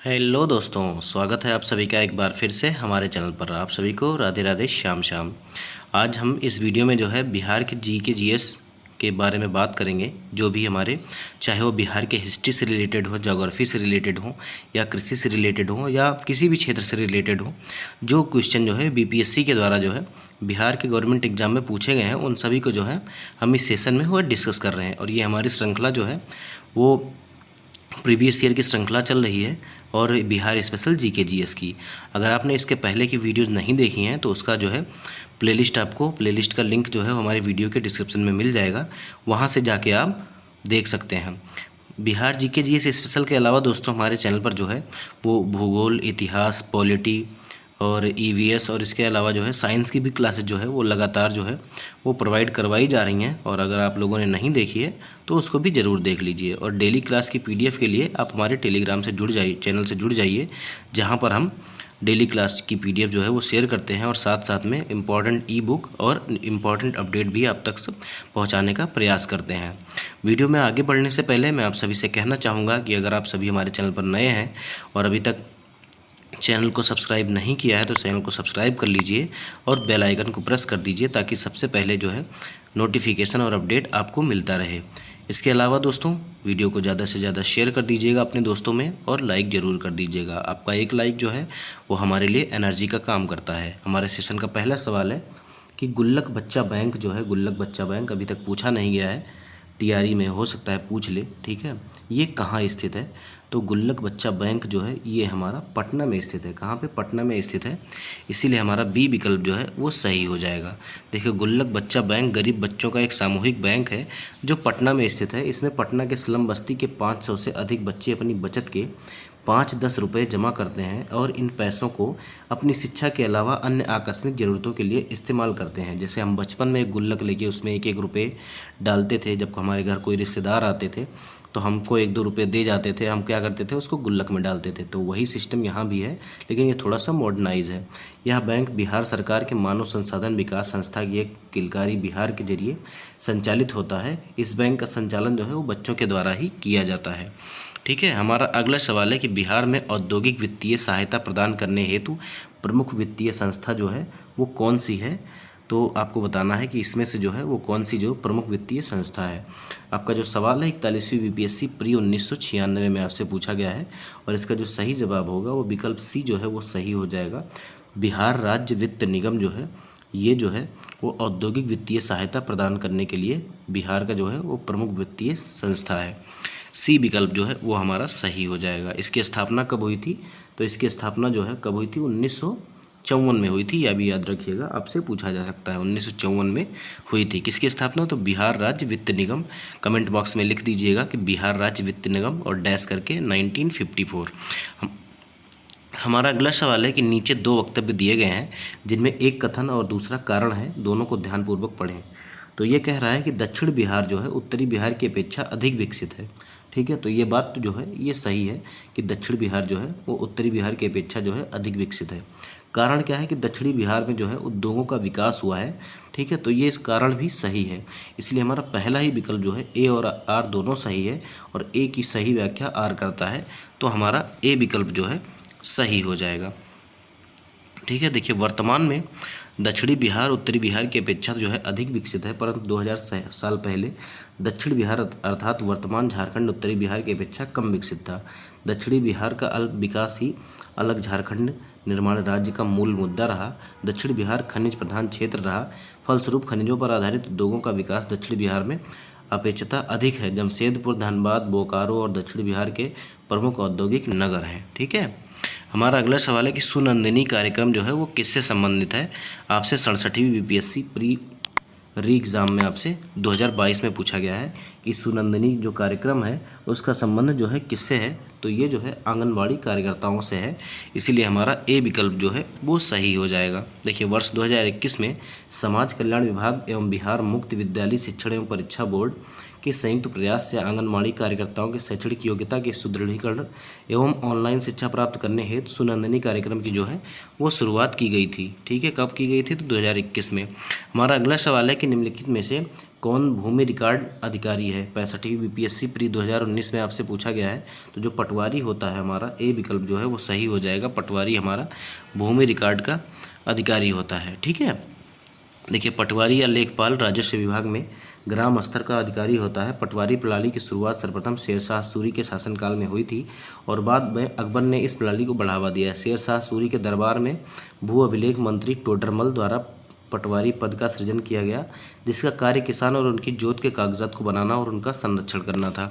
Hello दोस्तों, स्वागत है आप सभी का एक बार फिर से हमारे चैनल पर। आप सभी को राधे राधे श्याम श्याम। आज हम इस वीडियो में जो है बिहार के जीएस के बारे में बात करेंगे। जो भी हमारे, चाहे वो बिहार के हिस्ट्री से रिलेटेड हो, ज्योग्राफी से रिलेटेड हो, या कृषि से रिलेटेड हो, या किसी भी क्षेत्र से रिलेटेड हो, जो क्वेश्चन जो है बीपीएससी के द्वारा जो है बिहार के गवर्नमेंट एग्जाम में पूछे गए हैं, उन सभी को जो है हम इस सेशन में वो डिस्कस कर रहे हैं। और ये हमारी श्रृंखला जो है वो प्रीवियस ईयर की श्रृंखला चल रही है, और बिहार स्पेशल जीके जीएस की। अगर आपने इसके पहले की वीडियोज़ नहीं देखी हैं तो उसका जो है प्लेलिस्ट का लिंक जो है हमारे वीडियो के डिस्क्रिप्शन में मिल जाएगा, वहाँ से जाके आप देख सकते हैं। बिहार जीके जीएस स्पेशल के अलावा दोस्तों हमारे चैनल पर जो है वो भूगोल, इतिहास, पॉलिटी और ईवीएस और इसके अलावा जो है साइंस की भी क्लासेज जो है वो लगातार जो है वो प्रोवाइड करवाई जा रही हैं। और अगर आप लोगों ने नहीं देखी है तो उसको भी ज़रूर देख लीजिए। और डेली क्लास की पीडीएफ के लिए आप हमारे टेलीग्राम से जुड़ जाइए, चैनल से जुड़ जाइए, जहां पर हम डेली क्लास की पीडीएफ जो है वो शेयर करते हैं, और साथ साथ में इम्पॉर्टेंट ई बुक और इम्पॉर्टेंट अपडेट भी आप तक सब पहुँचाने का प्रयास करते हैं। वीडियो में आगे बढ़ने से पहले मैं आप सभी से कहना चाहूँगा कि अगर आप सभी हमारे चैनल पर नए हैं और अभी तक चैनल को सब्सक्राइब नहीं किया है तो चैनल को सब्सक्राइब कर लीजिए और बेल आइकन को प्रेस कर दीजिए, ताकि सबसे पहले जो है नोटिफिकेशन और अपडेट आपको मिलता रहे। इसके अलावा दोस्तों वीडियो को ज़्यादा से ज़्यादा शेयर कर दीजिएगा अपने दोस्तों में, और लाइक ज़रूर कर दीजिएगा। आपका एक लाइक जो है वो हमारे लिए एनर्जी का काम करता है। हमारे सेशन का पहला सवाल है कि गुल्लक बच्चा बैंक जो है, गुल्लक बच्चा बैंक अभी तक पूछा नहीं गया है, तैयारी में हो सकता है पूछ ले, ठीक है। ये कहाँ स्थित है? तो गुल्लक बच्चा बैंक जो है ये हमारा पटना में स्थित है। कहाँ पे? पटना में स्थित है। इसीलिए हमारा बी विकल्प जो है वो सही हो जाएगा। देखिए, गुल्लक बच्चा बैंक गरीब बच्चों का एक सामूहिक बैंक है जो पटना में स्थित है। इसमें पटना के स्लम बस्ती के 500 से अधिक बच्चे अपनी बचत के 5-10 रुपये जमा करते हैं, और इन पैसों को अपनी शिक्षा के अलावा अन्य आकस्मिक ज़रूरतों के लिए इस्तेमाल करते हैं। जैसे हम बचपन में एक गुल्लक लेके उसमें 1-1 रुपये डालते थे। जब हमारे घर कोई रिश्तेदार आते थे तो हमको 1-2 रुपये दे जाते थे, हम क्या करते थे उसको गुल्लक में डालते थे। तो वही सिस्टम यहाँ भी है, लेकिन ये थोड़ा सा मॉडर्नाइज है। यह बैंक बिहार सरकार के मानव संसाधन विकास संस्था की एक किलकारी बिहार के जरिए संचालित होता है। इस बैंक का संचालन जो है वो बच्चों के द्वारा ही किया जाता है, ठीक है। हमारा अगला सवाल है कि बिहार में औद्योगिक वित्तीय सहायता प्रदान करने हेतु प्रमुख वित्तीय संस्था जो है वो कौन सी है? तो आपको बताना है कि इसमें से जो है वो कौन सी जो प्रमुख वित्तीय संस्था है। आपका जो सवाल है 41वीं बीपीएससी प्री 1996 में आपसे पूछा गया है, और इसका जो सही जवाब होगा वो विकल्प सी जो है वो सही हो जाएगा। बिहार राज्य वित्त निगम जो है ये जो है वो औद्योगिक वित्तीय सहायता प्रदान करने के लिए बिहार का जो है वो प्रमुख वित्तीय संस्था है। सी विकल्प जो है वो हमारा सही हो जाएगा। इसकी स्थापना कब हुई थी? तो इसकी स्थापना जो है कब हुई थी? 1954 में हुई थी। यह भी याद रखिएगा, आपसे पूछा जा सकता है। 1954 में हुई थी। किसकी स्थापना? तो बिहार राज्य वित्त निगम। कमेंट बॉक्स में लिख दीजिएगा कि बिहार राज्य वित्त निगम और डैश करके 1954। हमारा अगला सवाल है कि नीचे 2 वक्तव्य दिए गए हैं जिनमें एक कथन और दूसरा कारण है, दोनों को ध्यानपूर्वक पढ़ें। तो ये कह रहा है कि दक्षिण बिहार जो है उत्तरी बिहार की अपेक्षा अधिक विकसित है, ठीक है। तो ये बात जो है ये सही है कि दक्षिण बिहार जो है वो उत्तरी बिहार की अपेक्षा जो है अधिक विकसित है। कारण क्या है? कि दक्षिणी बिहार में जो है उद्योगों का विकास हुआ है, ठीक है। तो ये इस कारण भी सही है। इसलिए हमारा पहला ही विकल्प जो है ए और आर दोनों सही है, और ए की सही व्याख्या आर करता है। तो हमारा ए विकल्प जो है सही हो जाएगा, ठीक है। देखिए, वर्तमान में दक्षिणी बिहार उत्तरी बिहार की अपेक्षा जो है अधिक विकसित है, परंतु 2000 साल पहले दक्षिण बिहार अर्थात वर्तमान झारखंड उत्तरी बिहार की अपेक्षा कम विकसित था। दक्षिणी बिहार का अल्प विकास ही अलग झारखंड निर्माण राज्य का मूल मुद्दा रहा। दक्षिण बिहार खनिज प्रधान क्षेत्र रहा। फलस्वरूप खनिजों पर आधारित उद्योगों का विकास दक्षिण बिहार में अपेक्षाकृत अधिक है। जमशेदपुर, धनबाद, बोकारो और दक्षिण बिहार के प्रमुख औद्योगिक नगर हैं, ठीक है। हमारा अगला सवाल है कि सुनंदिनी कार्यक्रम जो है वो किससे संबंधित है? आपसे 67वीं बीपीएससी प्री री एग्ज़ाम में आपसे 2022 में पूछा गया है कि सुनंदिनी जो कार्यक्रम है उसका संबंध जो है किससे है? तो ये जो है आंगनबाड़ी कार्यकर्ताओं से है। इसीलिए हमारा ए विकल्प जो है वो सही हो जाएगा। देखिए, वर्ष 2021 में समाज कल्याण विभाग एवं बिहार मुक्त विद्यालय शिक्षण एवं परीक्षा बोर्ड के संयुक्त प्रयास से आंगनबाड़ी कार्यकर्ताओं के शैक्षणिक योग्यता के सुदृढ़ीकरण एवं ऑनलाइन शिक्षा प्राप्त करने हेतु सुनंदनी कार्यक्रम की जो है वो शुरुआत की गई थी। ठीक है, कब की गई थी? तो 2021 में। हमारा अगला सवाल है कि निम्नलिखित में से कौन भूमि रिकॉर्ड अधिकारी है? 65वीं बीपीएससी प्री 2019 में आपसे पूछा गया है। तो जो पटवारी होता है हमारा, ए विकल्प जो है वो सही हो जाएगा। पटवारी हमारा भूमि रिकॉर्ड का अधिकारी होता है। ठीक है, देखिए पटवारी या लेखपाल राजस्व विभाग में ग्राम स्तर का अधिकारी होता है। पटवारी प्रणाली की शुरुआत सर्वप्रथम शेरशाह सूरी के शासनकाल में हुई थी और बाद में अकबर ने इस प्रणाली को बढ़ावा दिया। शेरशाह सूरी के दरबार में भू अभिलेख मंत्री टोडरमल द्वारा पटवारी पद का सृजन किया गया, जिसका कार्य किसान और उनकी जोत के कागजात को बनाना और उनका संरक्षण करना था।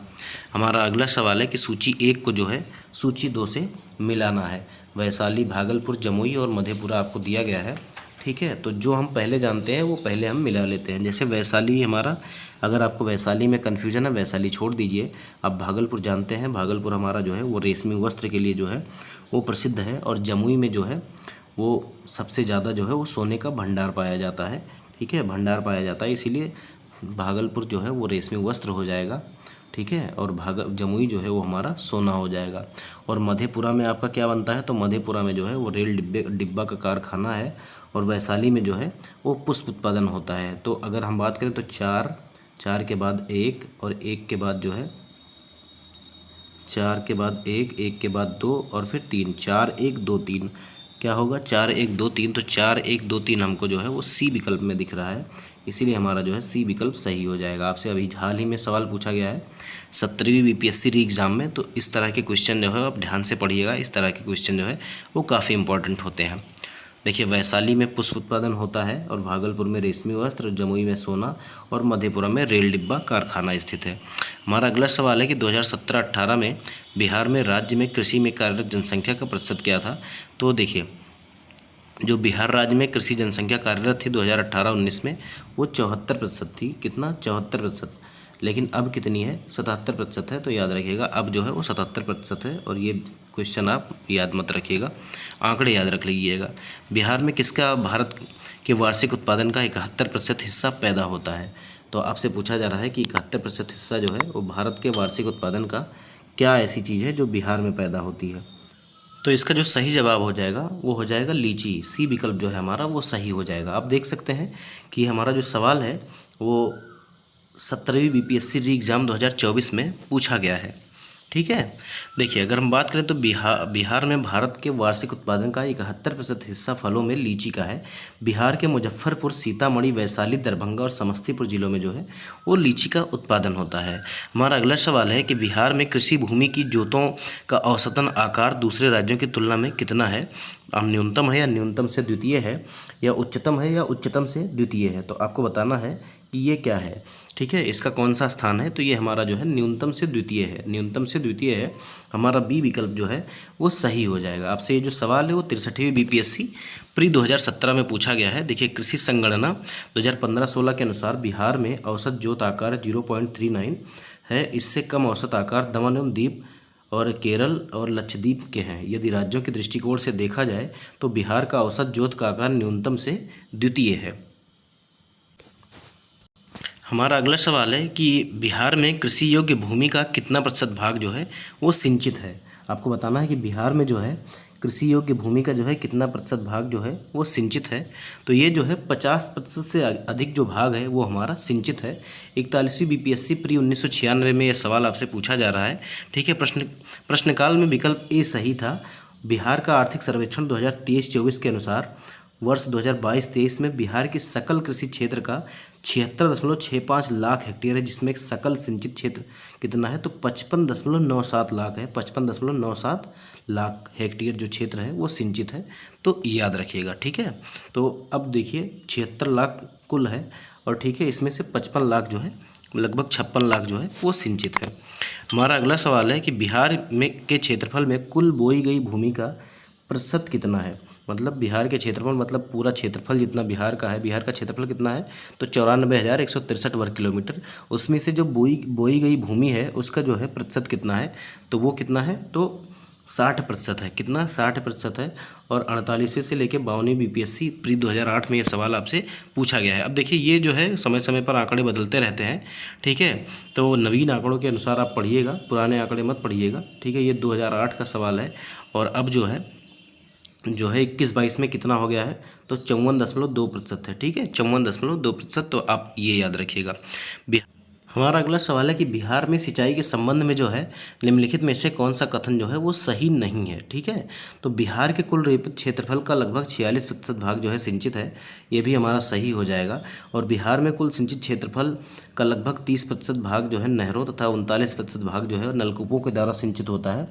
हमारा अगला सवाल है कि सूची 1 को जो है सूची 2 से मिलाना है। वैशाली, भागलपुर, जमुई और मधेपुरा आपको दिया गया है। ठीक है, तो जो हम पहले जानते हैं वो पहले हम मिला लेते हैं। जैसे वैशाली हमारा, अगर आपको वैशाली में कन्फ्यूजन है वैशाली छोड़ दीजिए। आप भागलपुर जानते हैं, भागलपुर हमारा जो है वो रेशमी वस्त्र के लिए जो है वो प्रसिद्ध है। और जमुई में जो है वो सबसे ज़्यादा जो है वो सोने का भंडार पाया जाता है। ठीक है, भंडार पाया जाता है, इसीलिए भागलपुर जो है वो रेशमी वस्त्र हो जाएगा। ठीक है, और जमुई जो है वो हमारा सोना हो जाएगा। और मधेपुरा में आपका क्या बनता है? तो मधेपुरा में जो है वो रेल डिब्बा का कारखाना है। और वैशाली में जो है वो पुष्प उत्पादन होता है। तो अगर हम बात करें तो 4 के बाद 1 और 1 के बाद जो है 4 के बाद 1 के बाद 2 और फिर 3, 4 1 2 3 क्या होगा? 4 1 2 3। तो 4 1 2 3 हमको जो है वो सी विकल्प में दिख रहा है, इसीलिए हमारा जो है सी विकल्प सही हो जाएगा। आपसे अभी हाल ही में सवाल पूछा गया है 17वीं बीपीएससी री एग्ज़ाम में, तो इस तरह के क्वेश्चन जो है आप ध्यान से पढ़िएगा। इस तरह के क्वेश्चन जो है वो काफ़ी इंपॉर्टेंट होते हैं। देखिए वैशाली में पुष्प उत्पादन होता है और भागलपुर में रेशमी वस्त्र, जमुई में सोना और मधेपुरा में रेल डिब्बा कारखाना स्थित है। हमारा अगला सवाल है कि 2017-18 में बिहार में राज्य में कृषि में कार्यरत जनसंख्या का प्रतिशत क्या था? तो देखिए जो बिहार राज्य में कृषि जनसंख्या कार्यरत थी 2018-19 में वो 74% थी। कितना? 74%। लेकिन अब कितनी है? 77% है। तो याद रखिएगा अब जो है वो 77% है। और ये क्वेश्चन आप याद मत रखिएगा, आंकड़े याद रख लीजिएगा। बिहार में किसका भारत के वार्षिक उत्पादन का 71% हिस्सा पैदा होता है? तो आपसे पूछा जा रहा है कि 71% हिस्सा जो है वो भारत के वार्षिक उत्पादन का क्या ऐसी चीज़ है जो बिहार में पैदा होती है? तो इसका जो सही जवाब हो जाएगा वो हो जाएगा लीची। सी विकल्प जो है हमारा वो सही हो जाएगा। आप देख सकते हैं कि हमारा जो सवाल है वो 17वीं बीपीएससी री एग्ज़ाम 2024 में पूछा गया है। ठीक है, देखिए अगर हम बात करें तो बिहार में भारत के वार्षिक उत्पादन का 71% हिस्सा फलों में लीची का है। बिहार के मुजफ्फरपुर, सीतामढ़ी, वैशाली, दरभंगा और समस्तीपुर जिलों में जो है वो लीची का उत्पादन होता है। हमारा अगला सवाल है कि बिहार में कृषि भूमि की जोतों का औसतन आकार दूसरे राज्यों की तुलना में कितना है? न्यूनतम है या न्यूनतम से द्वितीय है, या उच्चतम है या उच्चतम से द्वितीय है? तो आपको बताना है कि ये क्या है। ठीक है, इसका कौन सा स्थान है? तो ये हमारा जो है न्यूनतम से द्वितीय है। न्यूनतम से द्वितीय है, हमारा बी विकल्प जो है वो सही हो जाएगा। आपसे ये जो सवाल है वो 63वीं बीपीएससी प्री 2017 में पूछा गया है। देखिए कृषि संगणना 2015-16 के अनुसार बिहार में औसत जोत आकार 0.39 है। इससे कम औसत आकार दमन एवं दीव और केरल और लक्षद्वीप के हैं। यदि राज्यों के दृष्टिकोण से देखा जाए तो बिहार का औसत जोत का आकार न्यूनतम से द्वितीय है। हमारा अगला सवाल है कि बिहार में कृषि योग्य भूमि का कितना प्रतिशत भाग जो है वो सिंचित है? आपको बताना है कि बिहार में जो है कृषि योग्य भूमि का जो है कितना प्रतिशत भाग जो है वो सिंचित है। तो ये जो है 50% से अधिक जो भाग है वो हमारा सिंचित है। 41वीं बीपीएससी प्री 1996 में यह सवाल आपसे पूछा जा रहा है। ठीक है, प्रश्नकाल में विकल्प ए सही था। बिहार का आर्थिक सर्वेक्षण 2023-24 के अनुसार वर्ष 2022-23 में बिहार के सकल कृषि क्षेत्र का 76.65 लाख हेक्टेयर है, जिसमें सकल सिंचित क्षेत्र कितना है? तो 55.97 लाख है। 55.97 लाख हेक्टेयर जो क्षेत्र है वो सिंचित है, तो याद रखिएगा। ठीक है, तो अब देखिए 76 लाख कुल है और ठीक है इसमें से 55 लाख जो है लगभग 56 लाख जो है वो सिंचित है। हमारा अगला सवाल है कि बिहार में के क्षेत्रफल में कुल बोई गई भूमि का प्रतिशत कितना है? मतलब बिहार के क्षेत्रफल मतलब पूरा क्षेत्रफल जितना बिहार का है, बिहार का क्षेत्रफल कितना है? तो 94,163 वर्ग किलोमीटर। उसमें से जो बोई गई भूमि है उसका जो है प्रतिशत कितना है? तो वो कितना है? तो 60% है। कितना? 60% है। और 48वें से लेकर 52वीं बीपीएससी प्री 2008 में ये सवाल आपसे पूछा गया है। अब देखिए ये जो है समय समय पर आंकड़े बदलते रहते हैं, ठीक है, तो नवीन आंकड़ों के अनुसार आप पढ़िएगा, पुराने आंकड़े मत पढ़िएगा, ठीक है। ये 2008 का सवाल है। और अब जो है 21-22 में कितना हो गया है? तो 54.2% है, ठीक है, 54.2%। तो आप ये याद रखिएगा। हमारा अगला सवाल है कि बिहार में सिंचाई के संबंध में जो है निम्नलिखित में से कौन सा कथन जो है वो सही नहीं है, ठीक है। तो बिहार के कुल क्षेत्रफल का लगभग 46% भाग जो है सिंचित है, ये भी हमारा सही हो जाएगा। और बिहार में कुल सिंचित क्षेत्रफल का लगभग 30% भाग जो है नहरों तथा 39% भाग जो है नलकूपों के द्वारा सिंचित होता है।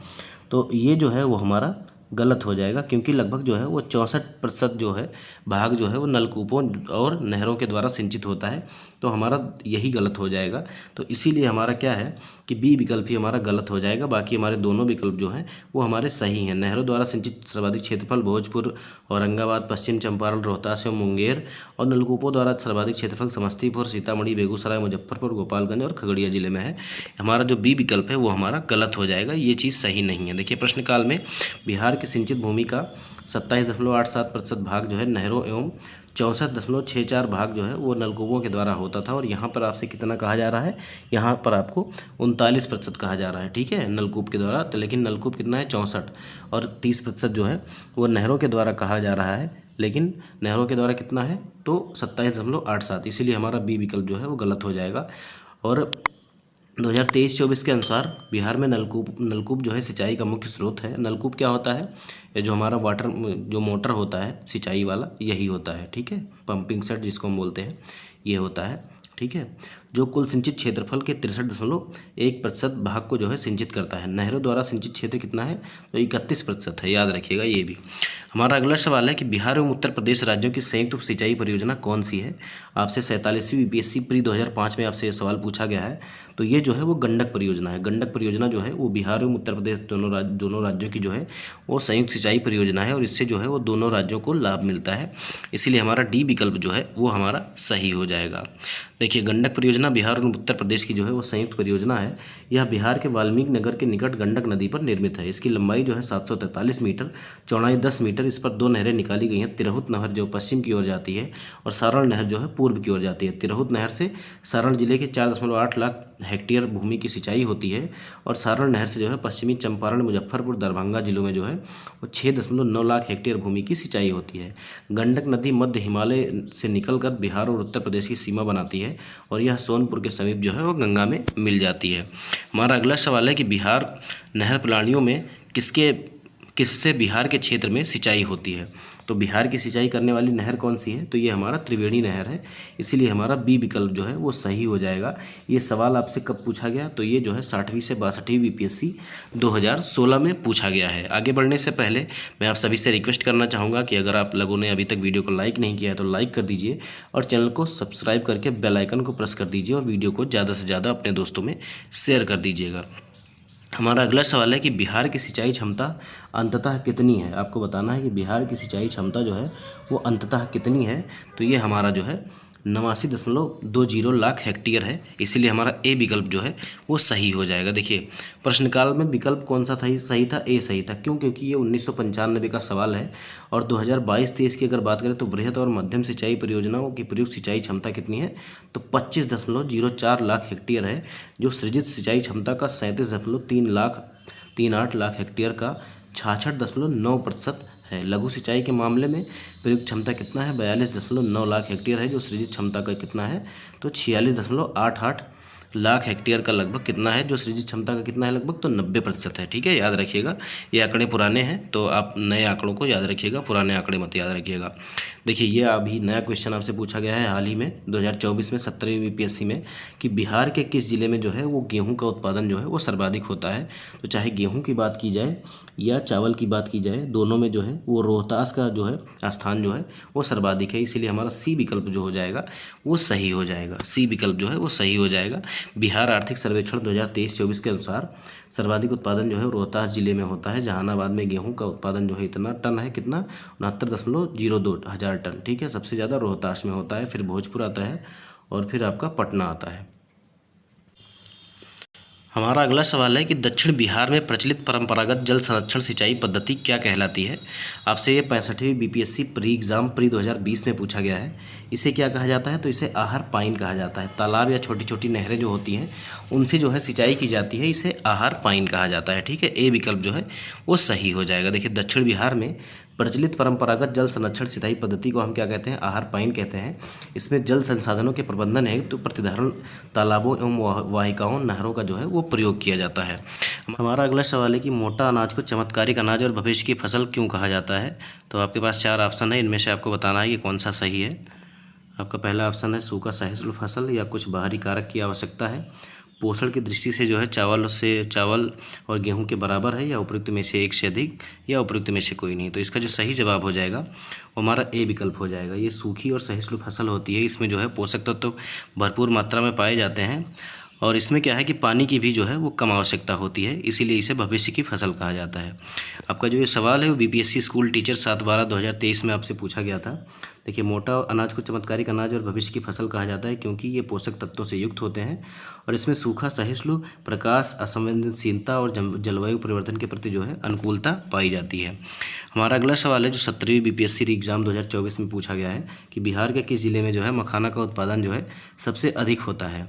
तो ये जो है वो हमारा गलत हो जाएगा, क्योंकि लगभग जो है वो 64% जो है भाग जो है वो नलकूपों और नहरों के द्वारा सिंचित होता है। तो हमारा यही गलत हो जाएगा। तो इसीलिए हमारा क्या है कि बी विकल्प ही हमारा गलत हो जाएगा। बाकी हमारे दोनों विकल्प जो हैं वो हमारे सही हैं। नहरों द्वारा सिंचित सर्वाधिक क्षेत्रफल भोजपुर, औरंगाबाद, पश्चिम चंपारण, रोहतास एवं मुंगेर, और नलकूपों द्वारा सर्वाधिक क्षेत्रफल समस्तीपुर, सीतामढ़ी, बेगूसराय, मुजफ्फरपुर, गोपालगंज और खगड़िया जिले में है। हमारा जो बी विकल्प है वो हमारा गलत हो जाएगा, ये चीज़ सही नहीं है। देखिए प्रश्नकाल में बिहार की सिंचित भूमि का 27.87% भाग जो है नहरों एवं 64.64 भाग जो है वो नलकूपों के द्वारा होता था। और यहाँ पर आपसे कितना कहा जा रहा है? यहाँ पर आपको 39% कहा जा रहा है, ठीक है, नलकूप के द्वारा। तो लेकिन नलकूप कितना है? 64। और 30% जो है वो नहरों के द्वारा कहा जा रहा है, लेकिन नहरों के द्वारा कितना है? तो 27.87। इसीलिए हमारा बी विकल्प जो है वो गलत हो जाएगा। और 2023-24 के अनुसार बिहार में नलकूप जो है सिंचाई का मुख्य स्रोत है। नलकूप क्या होता है? ये जो हमारा वाटर जो मोटर होता है सिंचाई वाला, यही होता है, ठीक है, पंपिंग सेट जिसको हम बोलते हैं, ये होता है, ठीक है, जो कुल सिंचित क्षेत्रफल के 63.1% भाग को जो है सिंचित करता है। नहरों द्वारा सिंचित क्षेत्र कितना है? तो 31% है, याद रखिएगा ये भी। हमारा अगला सवाल है कि बिहार एवं उत्तर प्रदेश राज्यों की संयुक्त सिंचाई परियोजना कौन सी है? आपसे 47वीं यूपीएससी प्री 2005 में आपसे ये सवाल पूछा गया है। तो ये जो है वो गंडक परियोजना है। गंडक परियोजना जो है वो बिहार एवं उत्तर प्रदेश दोनों राज्यों की जो है वो संयुक्त सिंचाई परियोजना है, और इससे जो है वो दोनों राज्यों को लाभ मिलता है। इसीलिए हमारा डी विकल्प जो है वो हमारा सही हो जाएगा। देखिए गंडक परियोजना बिहार और उत्तर प्रदेश की जो है वो संयुक्त परियोजना है। यह बिहार के वाल्मीकि नगर के निकट गंडक नदी पर निर्मित है। इसकी लंबाई जो है 743 मीटर, चौड़ाई 10 मीटर। इस पर दो नहरें निकाली गई हैं। तिरहुत नहर जो पश्चिम की ओर जाती है और सारण नहर जो है पूर्व की ओर जाती है। तिरहुत नहर से सारण जिले के 4.8 लाख हेक्टेयर भूमि की सिंचाई होती है, और सारण नहर से जो है पश्चिमी चंपारण, मुजफ्फरपुर, दरभंगा जिलों में जो है वो 6.9 लाख हेक्टेयर भूमि की सिंचाई होती है। गंडक नदी मध्य हिमालय से निकलकर बिहार और उत्तर प्रदेश की सीमा बनाती है, और यह सोनपुर के समीप जो है वो गंगा में मिल जाती है। हमारा अगला सवाल है कि बिहार नहर प्रणालियों में किससे बिहार के क्षेत्र में सिंचाई होती है? तो बिहार की सिंचाई करने वाली नहर कौन सी है? तो ये हमारा त्रिवेणी नहर है। इसीलिए हमारा बी विकल्प जो है वो सही हो जाएगा। ये सवाल आपसे कब पूछा गया? तो ये जो है 60वीं से 62वीं बीपीएससी 2016 में पूछा गया है। आगे बढ़ने से पहले मैं आप सभी से रिक्वेस्ट करना चाहूँगा कि अगर आप लोगों ने अभी तक वीडियो को लाइक नहीं किया है तो लाइक कर दीजिए, और चैनल को सब्सक्राइब करके बेल आइकन को प्रेस कर दीजिए, और वीडियो को ज़्यादा से ज़्यादा अपने दोस्तों में शेयर कर दीजिएगा। हमारा अगला सवाल है कि बिहार की सिंचाई क्षमता अंततः कितनी है? आपको बताना है कि बिहार की सिंचाई क्षमता जो है वो अंततः कितनी है। तो ये हमारा जो है 89.20 लाख हेक्टेयर है। इसीलिए हमारा ए विकल्प जो है वो सही हो जाएगा। देखिए प्रश्नकाल में विकल्प कौन सा था? सही था, ए सही था। क्यों? क्योंकि ये 1995 का सवाल है। और 2022-23 की अगर बात करें तो वृहद और मध्यम सिंचाई परियोजनाओं की प्रयुक्त सिंचाई क्षमता कितनी है? तो 25.04 लाख हेक्टेयर है, जो सृजित सिंचाई क्षमता का 37.38 लाख हेक्टेयर का 66.9% है। लघु सिंचाई के मामले में प्रयुक्त क्षमता कितना है? 42.9 लाख हेक्टेयर है, जो सृजित क्षमता का कितना है? तो 46.88 लाख हेक्टेयर का लगभग कितना है, जो सृजित क्षमता का कितना है लगभग? तो 90% है, ठीक है, याद रखिएगा। ये आंकड़े पुराने हैं तो आप नए आंकड़ों को याद रखिएगा, पुराने आंकड़े मत याद रखिएगा। देखिए ये अभी नया क्वेश्चन आपसे पूछा गया है हाल ही में 2024 में 17वीं बीपीएससी में, कि बिहार के किस जिले में जो है वो गेहूँ का उत्पादन जो है वो सर्वाधिक होता है। तो चाहे गेहूँ की बात की जाए या चावल की बात की जाए, दोनों में जो है वो रोहतास का जो है स्थान जो है वो सर्वाधिक है। इसीलिए हमारा सी विकल्प जो हो जाएगा वो सही हो जाएगा। सी विकल्प जो है वो सही हो जाएगा। बिहार आर्थिक सर्वेक्षण 2023-24 के अनुसार सर्वाधिक उत्पादन जो है रोहतास जिले में होता है। जहानाबाद में गेहूं का उत्पादन जो है इतना टन है, कितना? 69.02 हज़ार टन, ठीक है। सबसे ज़्यादा रोहतास में होता है, फिर भोजपुर आता है, और फिर आपका पटना आता है। हमारा अगला सवाल है कि दक्षिण बिहार में प्रचलित परंपरागत जल संरक्षण सिंचाई पद्धति क्या कहलाती है। आपसे ये 65वीं बीपीएससी प्री एग्ज़ाम प्री 2020 में पूछा गया है। इसे क्या कहा जाता है, तो इसे आहर पाइन कहा जाता है। तालाब या छोटी छोटी नहरें जो होती हैं उनसे जो है सिंचाई की जाती है, इसे आहर पाइन कहा जाता है। ठीक है, ए विकल्प जो है वो सही हो जाएगा। देखिए, दक्षिण बिहार में प्रचलित परंपरागत जल संरक्षण सिंचाई पद्धति को हम क्या कहते हैं, आहर पाइन कहते हैं। इसमें जल संसाधनों के प्रबंधन है तो प्रतिधारण तालाबों एवं वाहिकाओं नहरों का जो है वो प्रयोग किया जाता है। हमारा अगला सवाल है कि मोटा अनाज को चमत्कारिक अनाज और भविष्य की फसल क्यों कहा जाता है। तो आपके पास 4 ऑप्शन है, इनमें से आपको बताना है कि कौन सा सही है। आपका पहला ऑप्शन है सूखा सहिष्णु फसल, या कुछ बाहरी कारक की आवश्यकता है, पोषण की दृष्टि से जो है चावल और गेहूं के बराबर है, या उपयुक्त में से एक से अधिक, या उपयुक्त में से कोई नहीं। तो इसका जो सही जवाब हो जाएगा वो हमारा ए विकल्प हो जाएगा। ये सूखी और सहिष्णु फसल होती है, इसमें जो है पोषक तत्व तो भरपूर मात्रा में पाए जाते हैं, और इसमें क्या है कि पानी की भी जो है वो कम आवश्यकता होती है, इसीलिए इसे भविष्य की फसल कहा जाता है। आपका जो ये सवाल है वो बीपीएससी स्कूल टीचर 7/12/2023 में आपसे पूछा गया था। देखिए, मोटा अनाज को चमत्कारिक अनाज और भविष्य की फसल कहा जाता है क्योंकि ये पोषक तत्वों से युक्त होते हैं, और इसमें सूखा, सहिष्णु, प्रकाश, असंवेदनशीलता और जलवायु परिवर्तन के प्रति जो है अनुकूलता पाई जाती है। हमारा अगला सवाल है जो 17वीं बीपीएससी एग्जाम 2024 में पूछा गया है कि बिहार के किस जिले में जो है मखाना का उत्पादन जो है सबसे अधिक होता है।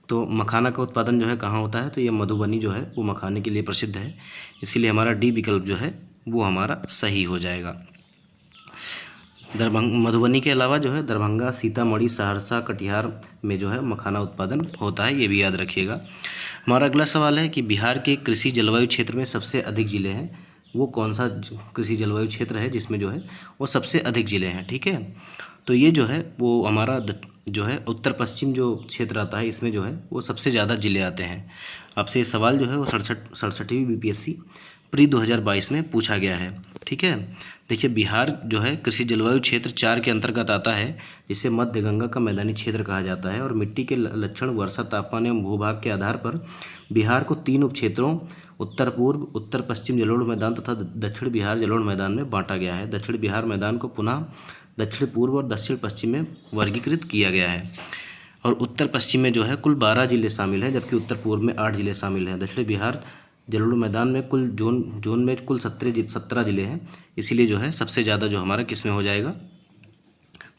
तो मखाना का उत्पादन जो है कहाँ होता है, तो ये मधुबनी जो है वो मखाने के लिए प्रसिद्ध है, इसीलिए हमारा डी विकल्प जो है वो हमारा सही हो जाएगा। मधुबनी के अलावा जो है दरभंगा, सीतामढ़ी, सहरसा, कटिहार में जो है मखाना उत्पादन होता है, ये भी याद रखिएगा। हमारा अगला सवाल है कि बिहार के कृषि जलवायु क्षेत्र में सबसे अधिक जिले हैं, वो कौन सा कृषि जलवायु क्षेत्र है जिसमें जो है वो सबसे अधिक जिले हैं। ठीक है, तो ये जो है वो हमारा जो है उत्तर पश्चिम जो क्षेत्र आता है, इसमें जो है वो सबसे ज़्यादा ज़िले आते हैं। आपसे ये सवाल जो है वो 67वीं बीपीएससी प्री 2022 में पूछा गया है। ठीक है, देखिए, बिहार जो है कृषि जलवायु क्षेत्र 4 के अंतर्गत आता है, जिसे मध्य गंगा का मैदानी क्षेत्र कहा जाता है, और मिट्टी के लक्षण, वर्षा, तापमान एवं भूभाग के आधार पर बिहार को 3 उपक्षेत्रों उत्तर पूर्व, उत्तर पश्चिम जलोढ़ मैदान तथा दक्षिण बिहार जलोढ़ मैदान में बांटा गया है। दक्षिण बिहार मैदान को पुनः दक्षिण पूर्व और दक्षिण पश्चिम में वर्गीकृत किया गया है, और उत्तर पश्चिम में जो है कुल 12 जिले शामिल हैं, जबकि उत्तर पूर्व में 8 जिले शामिल हैं। दक्षिण बिहार जलोढ़ मैदान में कुल जोन में कुल 17 जिले हैं, इसीलिए जो है सबसे ज़्यादा जो हमारा किस में हो जाएगा,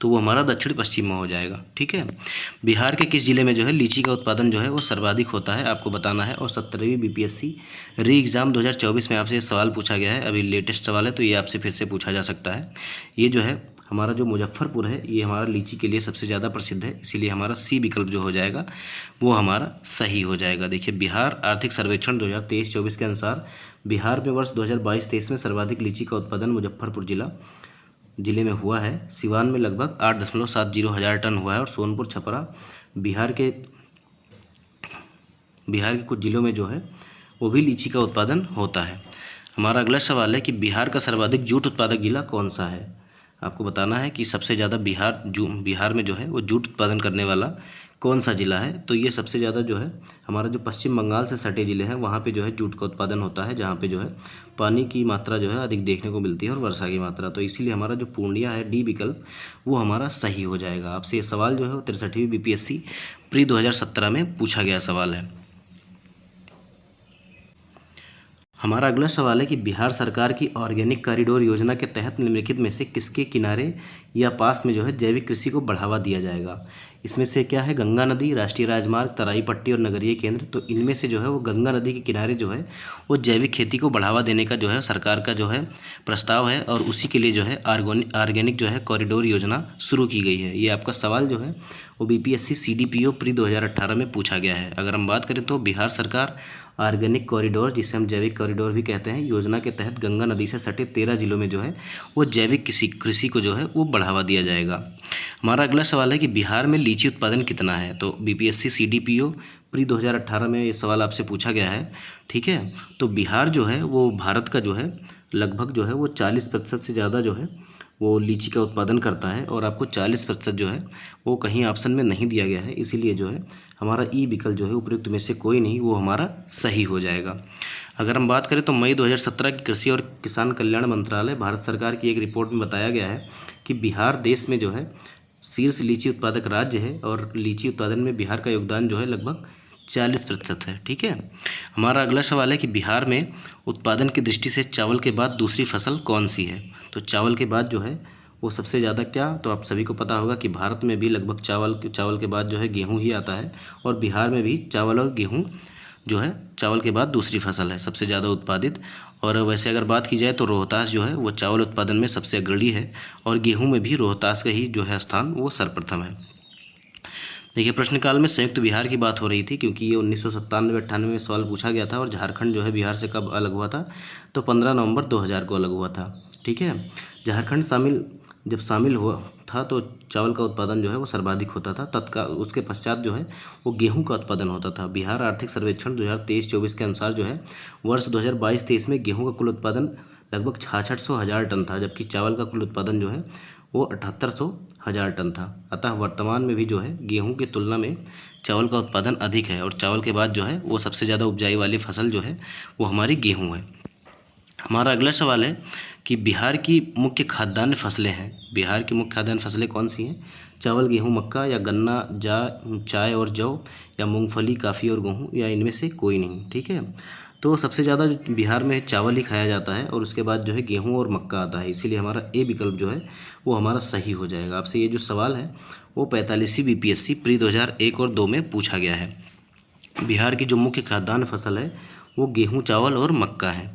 तो वो हमारा दक्षिण पश्चिम में हो जाएगा। ठीक है, बिहार के किस जिले में जो है लीची का उत्पादन जो है वो सर्वाधिक होता है, आपको बताना है। और 17वीं बीपीएससी री एग्ज़ाम 2024 में आपसे सवाल पूछा गया है, अभी लेटेस्ट सवाल है, तो ये आपसे फिर से पूछा जा सकता है। ये जो है हमारा जो मुजफ्फरपुर है ये हमारा लीची के लिए सबसे ज़्यादा प्रसिद्ध है, इसीलिए हमारा सी विकल्प जो हो जाएगा वो हमारा सही हो जाएगा। देखिए, बिहार आर्थिक सर्वेक्षण 2023-24 के अनुसार बिहार में वर्ष 2022-23 में सर्वाधिक लीची का उत्पादन मुजफ्फरपुर जिले में हुआ है। सिवान में लगभग 8.70 हज़ार टन हुआ है, और सोनपुर, छपरा बिहार के कुछ जिलों में जो है वो भी लीची का उत्पादन होता है। हमारा अगला सवाल है कि बिहार का सर्वाधिक जूट उत्पादक जिला कौन सा है। आपको बताना है कि सबसे ज़्यादा बिहार में जो है वो जूट उत्पादन करने वाला कौन सा ज़िला है। तो ये सबसे ज़्यादा जो है हमारा जो पश्चिम बंगाल से सटे ज़िले हैं वहाँ पे जो है जूट का उत्पादन होता है, जहाँ पे जो है पानी की मात्रा जो है अधिक देखने को मिलती है और वर्षा की मात्रा। तो इसीलिए हमारा जो पूर्णिया है डी विकल्प वो हमारा सही हो जाएगा। आपसे ये सवाल जो है वो 63वीं बीपीएससी प्री 2017 में पूछा गया सवाल है। हमारा अगला सवाल है कि बिहार सरकार की ऑर्गेनिक कॉरिडोर योजना के तहत निम्नलिखित में से किसके किनारे या पास में जो है जैविक कृषि को बढ़ावा दिया जाएगा। इसमें से क्या है, गंगा नदी, राष्ट्रीय राजमार्ग, तराई पट्टी और नगरीय केंद्र। तो इनमें से जो है वो गंगा नदी के किनारे जो है वो जैविक खेती को बढ़ावा देने का जो है सरकार का जो है प्रस्ताव है, और उसी के लिए जो है ऑर्गेनिक जो है कॉरिडोर योजना शुरू की गई है। ये आपका सवाल जो है वो बीपीएससी सीडीपीओ प्री 2018 में पूछा गया है। अगर हम बात करें तो बिहार सरकार ऑर्गेनिक कॉरिडोर, जिसे हम जैविक कॉरिडोर भी कहते हैं, योजना के तहत गंगा नदी से सटे 13 जिलों में जो है वो जैविक कृषि को जो है वो बढ़ावा दिया जाएगा। हमारा अगला सवाल है कि बिहार में लीची उत्पादन कितना है। तो बीपीएससी सीडीपीओ प्री 2018 में ये सवाल आपसे पूछा गया है। ठीक है, तो बिहार जो है वो भारत का जो है लगभग जो है वो 40% से ज़्यादा जो है वो लीची का उत्पादन करता है, और आपको 40% जो है वो कहीं ऑप्शन में नहीं दिया गया है, इसीलिए जो है हमारा ई विकल्प जो है उपयुक्त में से कोई नहीं, वो हमारा सही हो जाएगा। अगर हम बात करें तो मई 2017 की कृषि और किसान कल्याण मंत्रालय भारत सरकार की एक रिपोर्ट में बताया गया है कि बिहार देश में जो है शीर्ष लीची उत्पादक राज्य है, और लीची उत्पादन में बिहार का योगदान जो है लगभग 40% है। ठीक है, हमारा अगला सवाल है कि बिहार में उत्पादन की दृष्टि से चावल के बाद दूसरी फसल कौन सी है। तो चावल के बाद जो है वो सबसे ज़्यादा क्या, तो आप सभी को पता होगा कि भारत में भी लगभग चावल के बाद जो है गेहूं ही आता है, और बिहार में भी चावल और गेहूं जो है चावल के बाद दूसरी फसल है सबसे ज़्यादा उत्पादित। और वैसे अगर बात की जाए तो रोहतास जो है वो चावल उत्पादन में सबसे अग्रणी है, और गेहूं में भी रोहतास का ही जो है स्थान वो सर्वप्रथम है। देखिए, प्रश्नकाल में संयुक्त बिहार की बात हो रही थी, क्योंकि ये 1997-98 में सवाल पूछा गया था, और झारखंड जो है बिहार से कब अलग हुआ था, तो 15 नवंबर 2000 को अलग हुआ था। ठीक है, झारखंड जब शामिल हुआ था तो चावल का उत्पादन जो है वो सर्वाधिक होता था। तत्काल उसके पश्चात जो है वो गेहूं का उत्पादन होता था। बिहार आर्थिक सर्वेक्षण 2023-24 के अनुसार जो है वर्ष 2022-23 में गेहूं का कुल उत्पादन लगभग 66,000 टन था, जबकि चावल का कुल उत्पादन जो है वो 78,000 टन था। अतः वर्तमान में भी जो है गेहूं की तुलना में चावल का उत्पादन अधिक है, और चावल के बाद जो है वो सबसे ज़्यादा उपजाई वाली फसल जो है वो हमारी गेहूं है। हमारा अगला सवाल है कि बिहार की मुख्य खाद्यान्न फसलें हैं। बिहार की मुख्य खाद्यान्न फसलें कौन सी हैं? चावल, गेहूं, मक्का, या गन्ना, चाय और जौ, या मूंगफली, काफ़ी और गेहूं, या इनमें से कोई नहीं। ठीक है, तो सबसे ज़्यादा जो बिहार में चावल ही खाया जाता है, और उसके बाद जो है गेहूं और मक्का आता है, इसीलिए हमारा ए विकल्प जो है वो हमारा सही हो जाएगा। आपसे ये जो सवाल है वो 45वीं बीपीएससी प्री 2001 और 2 में पूछा गया है। बिहार की जो मुख्य खाद्यान्न फसल है वो गेहूं, चावल और मक्का है।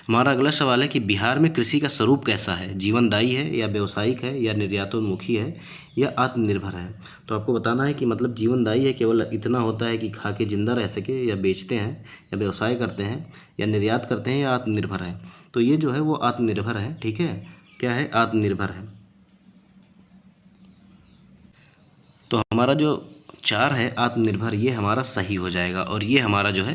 हमारा अगला सवाल है कि बिहार में कृषि का स्वरूप कैसा है? जीवनदायी है, या व्यावसायिक है, या निर्यातोन्मुखी है, या आत्मनिर्भर है? तो आपको बताना है कि मतलब जीवनदायी है केवल इतना होता है कि खा के जिंदा रह सके, या बेचते हैं, या व्यवसाय करते हैं, या निर्यात करते हैं, या आत्मनिर्भर है? तो ये जो है वो आत्मनिर्भर है। ठीक है, क्या है? आत्मनिर्भर है। तो हमारा जो 4 है आत्मनिर्भर, ये हमारा सही हो जाएगा, और ये हमारा जो है